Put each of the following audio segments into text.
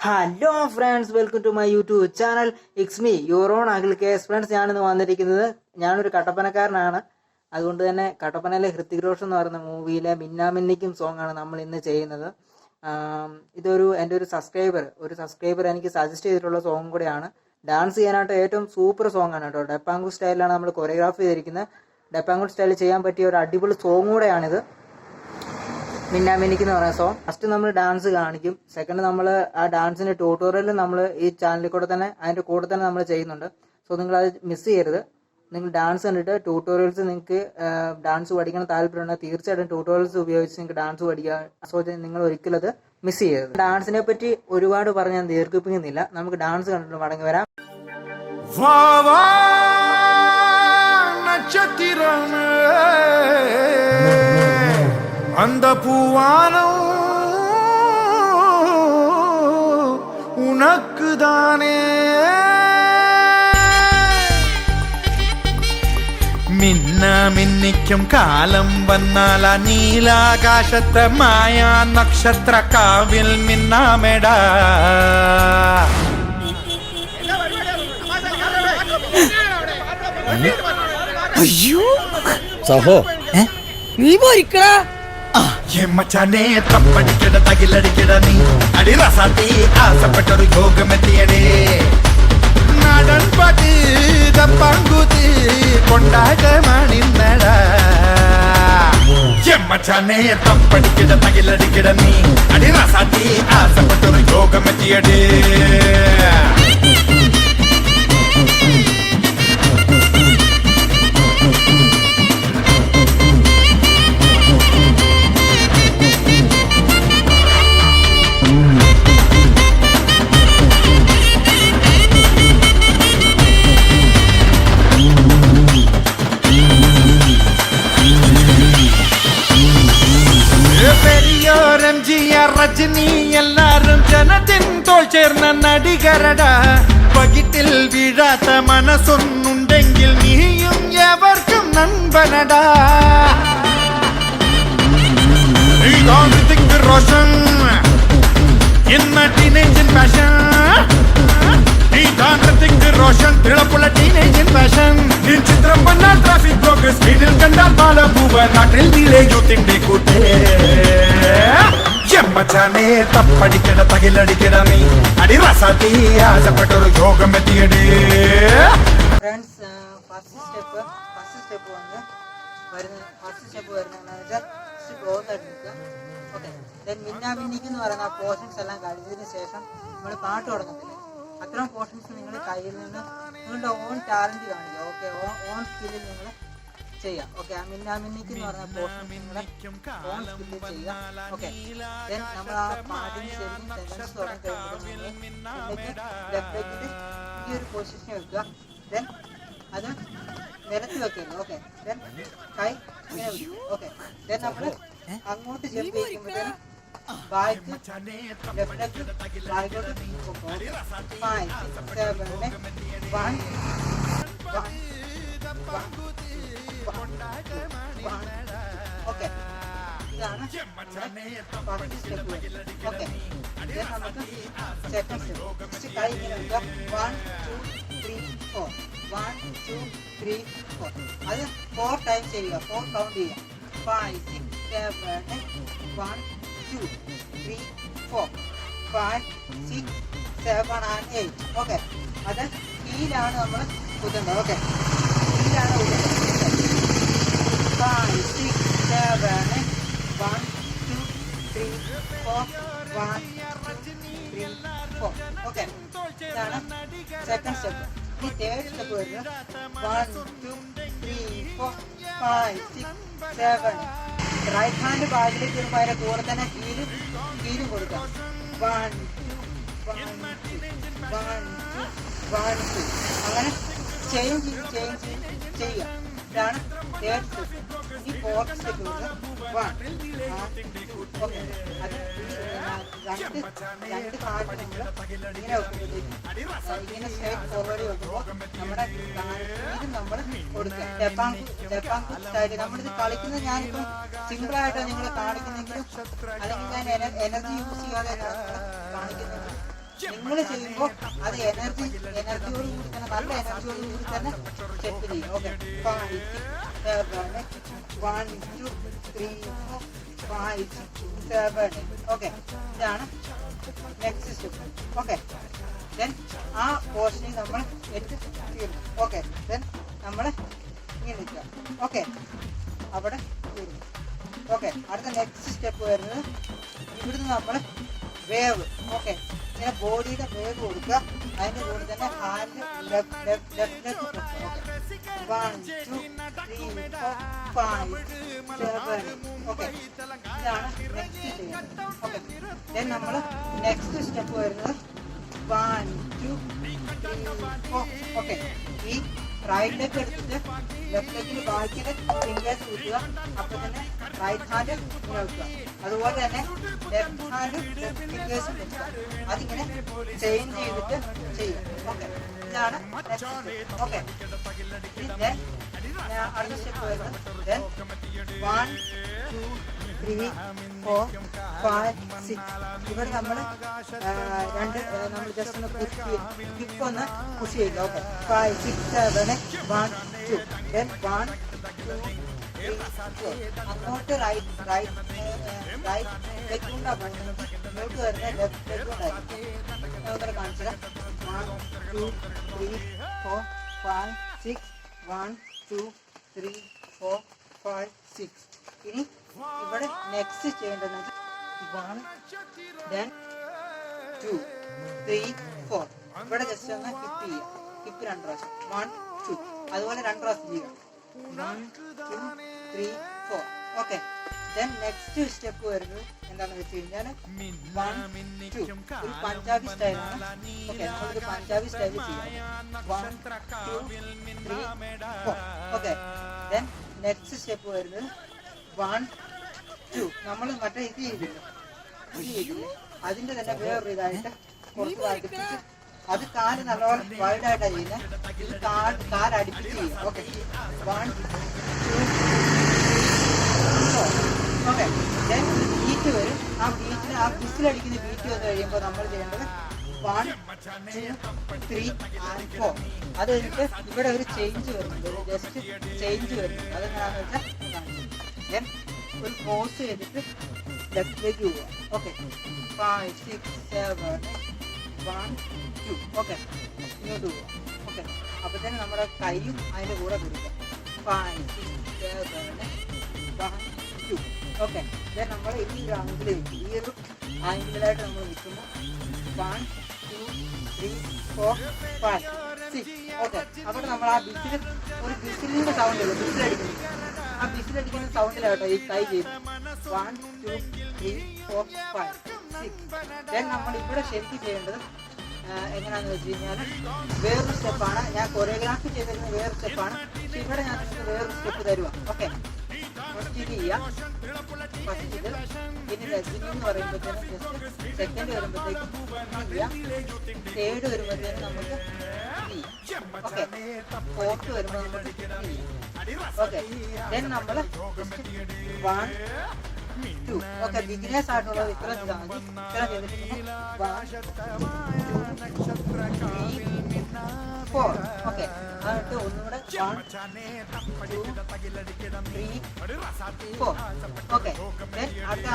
Hello friends, welcome to my YouTube channel. It's me your own Akhil K S. Friends, ഞാനിന്ന് വന്നിരിക്കുന്നത് ഞാനൊരു കട്ടപ്പനക്കാരനാണ്. അതുകൊണ്ട് തന്നെ കട്ടപ്പനയിലെ ഹൃത്തിക് റോഷൻ എന്ന് പറയുന്ന മൂവിയിലെ മിന്നാമിന്നിക്കും സോങ് ആണ് നമ്മൾ ഇന്ന് ചെയ്യുന്നത്. ഇതൊരു എൻ്റെ ഒരു സബ്സ്ക്രൈബർ എനിക്ക് സജസ്റ്റ് ചെയ്തിട്ടുള്ള സോങ് കൂടെയാണ്. ഡാൻസ് ചെയ്യാനായിട്ട് ഏറ്റവും സൂപ്പർ സോങ് ആണ് കേട്ടോ. ഡെപ്പാങ്കൂത്ത് സ്റ്റൈലിലാണ് നമ്മൾ കൊറിയോഗ്രാഫ് ചെയ്തിരിക്കുന്നത്. ഡെപ്പാങ്കൂത്ത് സ്റ്റൈലിൽ ചെയ്യാൻ പറ്റിയ ഒരു അടിപൊളി സോങ് കൂടെയാണിത്, മിന്നാമിന്നിക്ക് എന്ന് പറയുന്ന സോങ്. ഫസ്റ്റ് നമ്മൾ ഡാൻസ് കാണിക്കും. സെക്കൻഡ് നമ്മൾ ആ ഡാൻസിന്റെ ട്യൂട്ടോറിയൽ നമ്മൾ ഈ ചാനലിൽ കൂടെ തന്നെ അതിന്റെ കൂടെ തന്നെ നമ്മൾ ചെയ്യുന്നുണ്ട്. സോ നിങ്ങൾ അത് മിസ് ചെയ്യരുത്. നിങ്ങൾ ഡാൻസ് കണ്ടിട്ട് ട്യൂട്ടോറിയൽസ്, നിങ്ങൾക്ക് ഡാൻസ് പഠിക്കണം താല്പര്യമുണ്ടെങ്കിൽ തീർച്ചയായിട്ടും ട്യൂട്ടോറിയൽസ് ഉപയോഗിച്ച് നിങ്ങൾക്ക് ഡാൻസ് പഠിക്കുക. സോ നിങ്ങൾ ഒരിക്കലും അത് മിസ് ചെയ്യരുത്. ഡാൻസിനെ പറ്റി ഒരുപാട് പറഞ്ഞ് ഞാൻ ദീർഘിപ്പിക്കുന്നില്ല. നമുക്ക് ഡാൻസ് കണ്ടിട്ട് മടങ്ങി വരാം. அந்த பூவானம் உனக்குதானே, മിന്ന മിന്നിക്കും കാലം വന്നാൽ നീലാകാശത്തെ മായാ നക്ഷത്ര കാവിൽ മിന്നാമെടാ. അയ്യോ സഹോ, നീ പോരിക്കടാ. മച്ചാനെ തപ്പടിക്കട തകിലടിക്കട നീ അടി റസാത്തി ആസപ്പെട്ടൊരു യോഗമെത്തിയടേ. നാടൻ പാട്ട് തപ്പാങ്കൂത്ത് കൊണ്ടാട്ടമാണിന്നടാ. മച്ചാനെ തപ്പടിക്കട തകിലടിക്കട നീ അടി റസാത്തി ആസപ്പെട്ടൊരു യോഗമെത്തിയടേ. രജനി എല്ലാരും ജനത്തിൻ തോൾ ചേർന്ന നടികരടാ. പകിട്ടിൽ വീഴാത്ത മനസ്സൊന്നുണ്ടെങ്കിൽ നീയും എവർക്കും നൻപനടാ. ഹൃത്തിക് റോഷൻ ഇന്ന ടീനേജ് പാഷൻ, ഹൃത്തിക് റോഷൻ തിളപ്പുള്ള ടീനേജ് പാഷൻ. ചിത്രം വന്നാൽ ട്രാഫിക് ബ്ലോക്ക്, സ്ക്രീനിൽ കണ്ടാൽ ബാലഭൂവ, നാട്ടിൽ നീളെ യൂത്തിന്റെ കൂട്ടേ. മച്ചാനെ തപ്പടിക്കട തകിലടിക്കട നീ അടി റസാത്തി ആശപ്പെട്ടൊരു യോഗം എത്തിയടേ. ഫ്രണ്ട്സ്, ഫസ്റ്റ് സ്റ്റെപ്പ് വരുന്നതെന്ന് വെച്ചാൽ ക്ലോസ് ആയിട്ട് നിൽക്കുക. ഓക്കെ, ദെൻ മിന്നാമിന്നിക്ക് എന്ന് പറയുന്ന പോർഷൻസ് എല്ലാം കഴിഞ്ഞതിന് ശേഷം നമ്മൾ പാട്ട് തുടങ്ങത്തില്ലേ, അത്തരം പോർഷൻസ് നിങ്ങൾ കയ്യിൽ നിന്ന് നിങ്ങളുടെ ഓൺ ടാലന്റ് കാണിക്കുക. ഓക്കെ, ഓൺ സ്കില്ലിൽ നിങ്ങൾ ചെയ്യാം. ഓക്കെ, ആ മിന്നാമിന്നിക്ക് എന്ന് പറയുന്ന പോർഷൻ നിങ്ങളുടെ ഓൺ സ്കില്ലിൽ ചെയ്യുക. ഓക്കെ, ദെൻ നമ്മൾ ആ പാട്ടിന് ശരിക്കും സെൻറ്റൻസ് തുടങ്ങി കഴിയുമ്പോൾ ഈ ഒരു പൊസിഷൻ വെക്കുക. ദെൻ അത് നിരത്തി വെക്കരുത്. ഓക്കെ, ദെൻ കൈ ഇങ്ങനെ വെക്കും. ഓക്കെ, ദെൻ നമ്മൾ അങ്ങോട്ട് ജമ്പ് ചെയ്യുമ്പോഴത്തേനും ബാക്ക് ലെഫ്റ്റിലേക്ക് ബാക്കോട്ട് 5 6 7 1 ഓക്കെ, ഇതാണ് ഫസ്റ്റ് സ്റ്റെപ്പ്. ഓക്കെ, നമുക്ക് സെക്കൻഡ് സ്റ്റെപ്പ്. കൈ ഇങ്ങനെ വെക്കുക. 1 2 3 4 1 2 3 4. അത് 4 ടൈം ചെയ്യുക. 4 കൗണ്ട് ചെയ്യുക. 5 6 7 1 2 3 4 5 6 7 and 8. ഓക്കെ, അത് കീഴിലാണ് നമ്മൾ കുത്തുന്നത്. ഓക്കെ, കീഴിലാണ് കുത്തുന്നത്. 5 6 7 1 2 3 4 1 2 3 4. ഓക്കെ, ഇതാണ് സെക്കൻഡ് സ്റ്റെപ്പ്. ഈ തേർഡ് സ്റ്റെപ്പ് വരുന്നത് 1 2 3 4 5 6 7. റൈറ്റ് ഹാൻഡ് ബാഗിലേക്ക് വരുമ്പോൾ അതിൻ്റെ കൂടെ തന്നെ കീലും കൊടുക്കാം. 1 2 1 2 1 2 അങ്ങനെ ചേഞ്ച് ചെയ്യുക. ഇതാണ് തേർഡ് സ്റ്റെപ്പ്. ഈ ഫോർത്ത് സ്റ്റെപ്പ് വരുന്നത് 1. ഓക്കെ, അത് രണ്ട് കാല് നമ്മൾ ഇങ്ങനെ വെക്കുമ്പോഴത്തേക്കും ഇങ്ങനെ സ്ട്രേറ്റ് ഫോർവേഡ് വെക്കുമ്പോൾ നമ്മുടെ ഇതും നമ്മൾ കൊടുക്കുക. ഡെപ്പാങ്കൂത്ത് സ്റ്റൈല് നമ്മളിത് കളിക്കുന്നത് ഞാനിപ്പോൾ സിമ്പിളായിട്ടാണ് നിങ്ങളെ കാണിക്കുന്നെങ്കിലും, അല്ലെങ്കിൽ ഞാൻ എനർജി യൂസ് ചെയ്യാതെ കാണിക്കുന്നെങ്കിലും നിങ്ങൾ ചെയ്യുമ്പോൾ അത് എനർജിയോട് കൂടി തന്നെ നല്ല എനർജിയോട് കൂടി തന്നെ സ്റ്റെപ്പ് ചെയ്യും. Okay 5 6 7 1 2 3 4 5 6 7 okay. ഇതാണ് നെക്സ്റ്റ് സ്റ്റെപ്പ്. ഓക്കെ ദെൻ ആ പോർഷനിൽ നമ്മൾ തീർന്നു. ഓക്കെ ദെൻ നമ്മൾ ഇങ്ങനെ നിൽക്കുക. ഓക്കെ അവിടെ തീർന്നു. ഓക്കെ അടുത്ത നെക്സ്റ്റ് സ്റ്റെപ്പ് വരുന്നത് ഇവിടുന്ന് നമ്മൾ വേവ്. ഓക്കെ ഇങ്ങനെ ബോഡിയുടെ വേവ് കൊടുക്കുക. അതിൻ്റെ കൂടെ തന്നെ ഹാൻഡ് ലെഫ്റ്റിലേക്ക് കൊടുക്കുക. ഓക്കെ 1 2 3 4 5 7 ഓക്കെ ഇതാണ് നെക്സ്റ്റ് ചെയ്യുന്നത്. ഓക്കെ ദെൻ നമ്മൾ നെക്സ്റ്റ് സ്റ്റെപ്പ് വരുന്നത് 1 2 3 4 ഓക്കെ ഈ റൈറ്റിലേക്ക് എടുത്തിട്ട് ലെഫ്റ്റിലേക്ക് ബാക്കിയുടെ ഫിംഗേഴ്സ് ഊറ്റുക. അപ്പോൾ തന്നെ റൈറ്റ് ഹാൻഡ് ഇങ്ങനെ വെക്കുക. അതുപോലെ തന്നെ ലെഫ്റ്റ് ഹാൻഡ് ഫിംഗേഴ്സും വെക്കുക. അതിങ്ങനെ ചേഞ്ച് ചെയ്തിട്ട് ചെയ്യുക. ഓക്കെ ഇതാണ് നെക്സ്റ്റ് സ്റ്റെപ്പ്. ഓക്കെ അടുത്ത സ്റ്റെപ്പ് വരുന്നത് 1 2 3 4 5 6 ഇവിടെ നമ്മൾ നമ്മൾ ജസ്റ്റ് ഒന്ന് ഹിപ്പ് ഒന്ന് പുഷ് ചെയ്യുക. ഓക്കെ 5 6 7 1 2 then 1 2 3 4 അങ്ങോട്ട് റൈറ്റ് ലെഗ് കൊണ്ടാണ് ഇങ്ങോട്ട് വരുന്ന ലെഫ്റ്റ് ലെഗ് കൊണ്ടായിരിക്കും. നമുക്കത് കാണിച്ചു 1 2 3 4 5 6 1 2 3 4 5 6 ഇനി ഇവിടെ നെക്സ്റ്റ് ചെയ്യേണ്ടത് 1 then 2 3 4 ഇവിടെ ജസ്റ്റ് ഒന്ന് ഹിപ്പ് ചെയ്യുക. ഹിപ്പ് 2 പ്രാവശ്യം 1 2 അതുപോലെ 2 പ്രാവശ്യം ചെയ്യുക. 1 2 3 4 ഓക്കെ ദെൻ നെക്സ്റ്റ് സ്റ്റെപ്പ് വരുന്നത് എന്താണെന്ന് വെച്ച് കഴിഞ്ഞാൽ 1 2 ഒരു പഞ്ചാബി സ്റ്റൈലാണ്. ഓക്കെ നമ്മളൊരു പഞ്ചാബി സ്റ്റൈൽ ചെയ്യാം. 1 2 3 4 ഓക്കെ ദെൻ നെക്സ്റ്റ് സ്റ്റെപ്പ് വരുന്നത് 1 2 നമ്മൾ മറ്റേ ഇത് ചെയ്തില്ലേ അതിൻ്റെ തന്നെ വേറൊരു ഇതായിട്ട് കുറച്ച് അടുപ്പിച്ച് അത് കാല് നല്ലോണം വൈഡായിട്ടാണ് ചെയ്യുന്നത്. ഇത് കാല് അടുപ്പിച്ച് ചെയ്യും. ഓക്കെ 1 2 4 ഓക്കെ ദെൻ ബീറ്റ് വരും. ആ ബീറ്റിന് ആ വിസിലടിക്കുന്ന ബീറ്റ് വന്നു കഴിയുമ്പോൾ നമ്മൾ ചെയ്യേണ്ടത് 1 2 3 and 4 അത് കഴിഞ്ഞിട്ട് ഇവിടെ ഒരു ചേഞ്ച് വരുന്നുണ്ട്. ജസ്റ്റ് ചേഞ്ച് വരുന്നുണ്ട്. അതെങ്ങനെയാണെന്ന് വെച്ചാൽ ദെൻ ഒരു പോസ് ചെയ്തിട്ട് ലെഫ്റ്റിലേക്ക് പോവുക. ഓക്കെ 5 6 7 1 2 ഓക്കെ ഇങ്ങോട്ട് പോവുക. ഓക്കെ അപ്പോൾ തന്നെ നമ്മുടെ കൈയും അതിൻ്റെ കൂടെ കൊടുക്കുക. 5 6 7 1 2 ഓക്കെ ദെൻ നമ്മൾ ഈ ഒരു ആംഗിൾ വയ്ക്കും. ഈ ഒരു ആംഗിളിലായിട്ട് നമ്മൾ നിൽക്കുമ്പോൾ 1 2 3 4 5 6 ഓക്കെ അവിടെ നമ്മൾ ആ ഒരു ബിസിലിൻ്റെ സൗണ്ട് ഇല്ല ബിസിലടിക്കുന്നത്. ആ ബിസിലടിക്കുന്ന സൗണ്ടിലാട്ടോ ഈ കൈ ചെയ്യും. 1 2 3 4 5 6 ദെൻ നമ്മൾ ഇവിടെ ശരിക്കും ചെയ്യേണ്ടത് എങ്ങനെയാണെന്ന് വെച്ച് കഴിഞ്ഞാൽ വേറൊരു സ്റ്റെപ്പാണ്. ഞാൻ കൊറിയോഗ്രാഫി ചെയ്തിരുന്ന വേറൊരു സ്റ്റെപ്പാണ്. പക്ഷെ ഇവിടെ ഞാൻ നിങ്ങൾക്ക് വേറൊരു സ്റ്റെപ്പ് തരുക. ഓക്കെ ഫസ്റ്റ് ഇത് ചെയ്യാം. ഫസ്റ്റ് ഇത് പിന്നെ ലെഗിങ് എന്ന് പറയുമ്പോഴത്തേനും ജസ്റ്റ് സെക്കൻഡ് വരുമ്പോഴത്തേക്കും ചെയ്യാം. തേർഡ് വരുമ്പോഴത്തേനും നമുക്ക് ചെയ്യാം. ഓക്കെ ഫോർത്ത് വരുമ്പോൾ നമുക്ക് ചെയ്യാം. ഓക്കെ ദെൻ നമ്മൾ ജസ്റ്റ് 1 2 ഓക്കെ ബിഗിനേഴ്സ് ആയിട്ടുള്ളത് ഇത്ര ചെയ്താൽ മതി. ഇത്ര ചെയ്തിട്ട് 1 2 3 4 ഓക്കെ എന്നിട്ട് ഒന്നുകൂടെ 1 2 3 4 ഓക്കെ ദെൻ അടുത്ത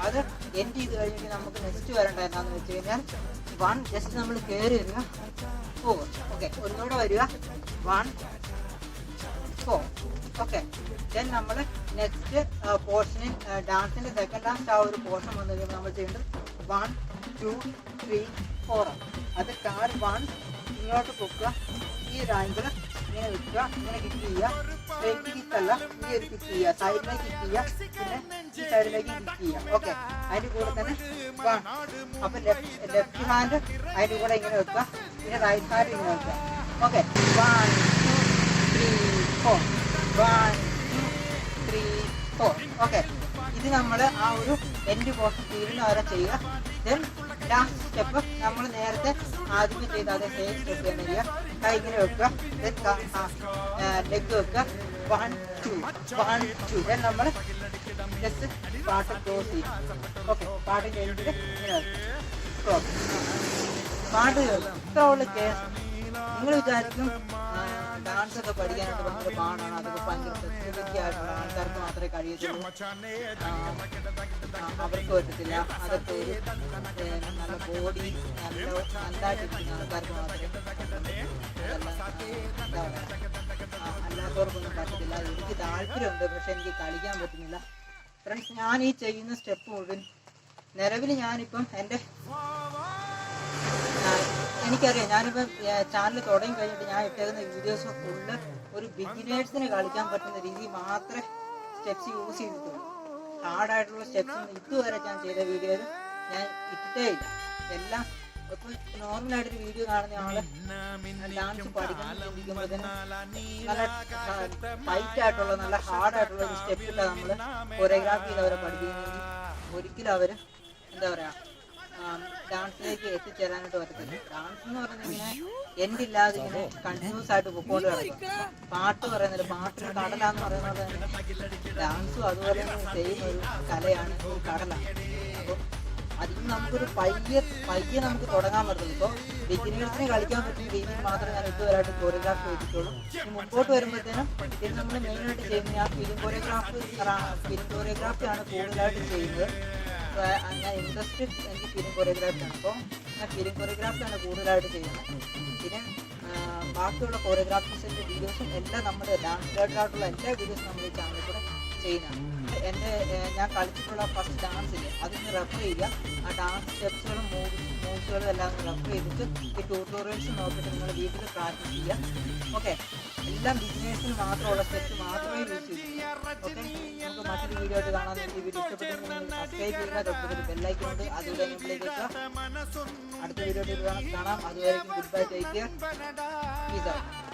അത് എൻഡ് ചെയ്ത് കഴിഞ്ഞിട്ട് നമുക്ക് നെക്സ്റ്റ് വരേണ്ട എന്താണെന്ന് വെച്ച് കഴിഞ്ഞാൽ 1 ജസ്റ്റ് നമ്മൾ കയറി വരിക 4 ഓക്കെ ഒന്നുകൂടെ വരിക 1 4 ഓക്കെ ദെൻ നമ്മൾ നെക്സ്റ്റ് പോർഷനിൽ ഡാൻസിൻ്റെ സെക്കൻഡ് ഡാൻസ് ആ ഒരു പോർഷൻ വന്നു കഴിയുമ്പോൾ നമ്മൾ ചെയ്യേണ്ടത് 1 2 3 4 അത് കാർ 1 ഇങ്ങോട്ട് പൊക്കുക. ഈ ഒരു ആംഗിൾ ഇങ്ങനെ വെക്കുക. ഇങ്ങനെ കിക്ക് ചെയ്യുക. സ്ട്രേറ്റ് കിക്കല്ല ഈ ഒരു കിക്ക് ചെയ്യുക. സൈഡിലേക്ക് കിക്ക് ചെയ്യുക. പിന്നെ ഈ സൈഡിലേക്ക് കിക്ക് ചെയ്യുക. ഓക്കെ അതിൻ്റെ കൂടെ തന്നെ 1 അപ്പം ലെഫ്റ്റ് ഹാൻഡ് അതിൻ്റെ കൂടെ ഇങ്ങനെ വെക്കുക. പിന്നെ റൈറ്റ് ഹാൻഡ് ഇങ്ങനെ വെക്കുക. ഓക്കെ 1 2 3 4 1 2 3 4 ഓക്കെ ഇത് നമ്മൾ ആ ഒരു എൻഡ് പോർഷൻ തീരുന്ന വരെ ചെയ്യുക. ദെൻ ലാസ്റ്റ് സ്റ്റെപ്പ് നമ്മൾ നേരത്തെ ആദ്യമേ ചെയ്ത അതേ സെയിം സ്റ്റെപ്പ് തന്നെ ചെയ്യുക. കൈ ഇങ്ങനെ വെക്കുക. ദെൻ ലെഗ് വെക്കുക. 1 2 ദെൻ നമ്മൾ ജസ്റ്റ് പാട്ട് ക്ലോസ് ചെയ്യും. ഓക്കെ പാട്ട് കഴിഞ്ഞിട്ട് ഇങ്ങനെ വെക്കുക. പാട്ട് കേൾക്കും. ഇത്ര ഉള്ള കേസ്. നിങ്ങൾ വിചാരിക്കും ഡാൻസ് ഒക്കെ പഠിക്കാനായിട്ട് ഭയങ്കര പാടാണ്, അതൊക്കെ ഭയങ്കര സെക്യൂരിറ്റി ആയിട്ടുള്ള ആൾക്കാർക്ക് മാത്രമേ കഴിയത്തുള്ളൂ, അവർക്ക് പറ്റത്തില്ല, അതൊക്കെ ഒരു നല്ല ബോഡി നല്ലതായിട്ടിരിക്കുന്ന ആൾക്കാർക്ക് മാത്രമേ അല്ലാത്തവർക്കൊന്നും പറ്റത്തില്ല. എനിക്ക് താല്പര്യമുണ്ട്, പക്ഷെ എനിക്ക് കളിക്കാൻ പറ്റുന്നില്ല. ഫ്രണ്ട്സ്, ഞാൻ ഈ ചെയ്യുന്ന സ്റ്റെപ്പ് മുഴുവൻ നിലവിൽ ഞാനിപ്പം എനിക്കറിയാം, ഞാനിപ്പം ചാനൽ തുടങ്ങി കഴിഞ്ഞിട്ട് ഞാൻ ഇട്ടേക്കുന്ന വീഡിയോസ് ഫുള്ള് ഒരു ബിഗിനേഴ്സിന് കളിക്കാൻ പറ്റുന്ന രീതിയിൽ മാത്രമേ സ്റ്റെപ്സ് യൂസ് ചെയ്തിട്ടുള്ളൂ. ഹാർഡായിട്ടുള്ള സ്റ്റെപ്സ് ഇതുവരെ ഞാൻ ചെയ്ത വീഡിയോയിൽ ഞാൻ ഇട്ടിട്ടേ ഇല്ല. എല്ലാം ഇപ്പം നോർമലായിട്ടൊരു വീഡിയോ കാണുന്ന ആള് ഡാൻസ് പഠിക്കണം ചിന്തിക്കുമ്പോഴത്തേനും നല്ല ടൈറ്റ് ആയിട്ടുള്ള നല്ല ഹാർഡായിട്ടുള്ള ഒരു സ്റ്റെപ്പില്ല നമ്മൾ കൊറിയോഗ്രാഫിയിൽ അവരെ പഠിപ്പിക്കുന്നെങ്കിൽ ഒരിക്കലും അവർ എന്താ പറയുക ഡാൻസിലേക്ക് എത്തിച്ചേരാനായിട്ട് പറ്റത്തില്ല. ഡാൻസ് എന്ന് പറയുന്നത് ഇങ്ങനെ എൻഡില്ലാതെ ഇങ്ങനെ കണ്ടിന്യൂസ് ആയിട്ട് പൊക്കോണ്ട് കിടക്കും. പാട്ട് പറയുന്നില്ല, പാട്ടിന് കടലാന്ന് പറയുന്നത് തന്നെ ഡാൻസും അതുപോലെ സെയിം ഒരു കലയാണ്, ഒരു കടലാണ്. അപ്പോൾ അതിന് നമുക്കൊരു പയ്യെ നമുക്ക് തുടങ്ങാൻ പറ്റുള്ളൂ. ഇപ്പോൾ ബിഗിനേഴ്സിന് കളിക്കാൻ പറ്റുന്ന രീതിയിൽ മാത്രമേ ഞാൻ ഇതുവരെയായിട്ട് കൊറിയോഗ്രാഫി ചെയ്തിട്ടുള്ളൂ. ഇനി മുമ്പോട്ട് വരുമ്പോഴത്തേനും ഇത് നമ്മൾ മെയിനായിട്ട് ചെയ്യുന്നത് ഞാൻ ഫിലിം കൊറിയോഗ്രാഫിയാണ് കൂടുതലായിട്ട് ചെയ്യുന്നത്. ഞാൻ ഇൻട്രസ്റ്റ് എനിക്ക് ഫിലിം കൊറിയോഗ്രാഫിയാണ്. അപ്പോൾ ഞാൻ ഫിലിം കൊറിയോഗ്രാഫിയാണ് കൂടുതലായിട്ട് ചെയ്യുന്നത്. പിന്നെ ബാക്കിയുള്ള കൊറിയോഗ്രാഫീസിൻ്റെ വീഡിയോസും എല്ലാം നമ്മൾ ഡാൻസ് റിലേറ്റഡായിട്ടുള്ള എല്ലാ വീഡിയോസും നമ്മൾ ഈ ചാനലിൽ കൂടെ ചെയ്യുന്നതാണ്. ഞാൻ കളിച്ചിട്ടുള്ള ഫസ്റ്റ് ഡാൻസില്ലേ അതൊന്ന് റെഫർ ചെയ്യുക. ആ ഡാൻസ് സ്റ്റെപ്സുകളും മൂവ്സുകളും എല്ലാം ഒന്ന് റെഫർ ചെയ്തിട്ട് ഈ ട്യൂട്ടോറിയൽസ് നോക്കിയിട്ട് നിങ്ങൾ വീട്ടിൽ പ്രാക്ടീസ് ചെയ്യുക. ഓക്കെ, എല്ലാം ബിഗിനേഴ്സിന് മാത്രമുള്ള സ്റ്റെപ്സ് മാത്രമേ യൂസ് ചെയ്യൂ. ഓക്കെ, നമുക്ക് മറ്റൊരു വീഡിയോ ആയിട്ട് കാണാൻ വേണ്ടി വീഡിയോ ഇഷ്ടപ്പെട്ടെങ്കിൽ സബ്സ്ക്രൈബ് ചെയ്യുക, തൊട്ടൊരു ബെല്ലൈക്കൺ ഉണ്ട്, അതുകൂടെ എനേബിളിലേക്ക് വെക്കുക. അടുത്ത വീഡിയോ ആയിട്ട് കാണാം. അതുവരെയും good bye, take care, peace out.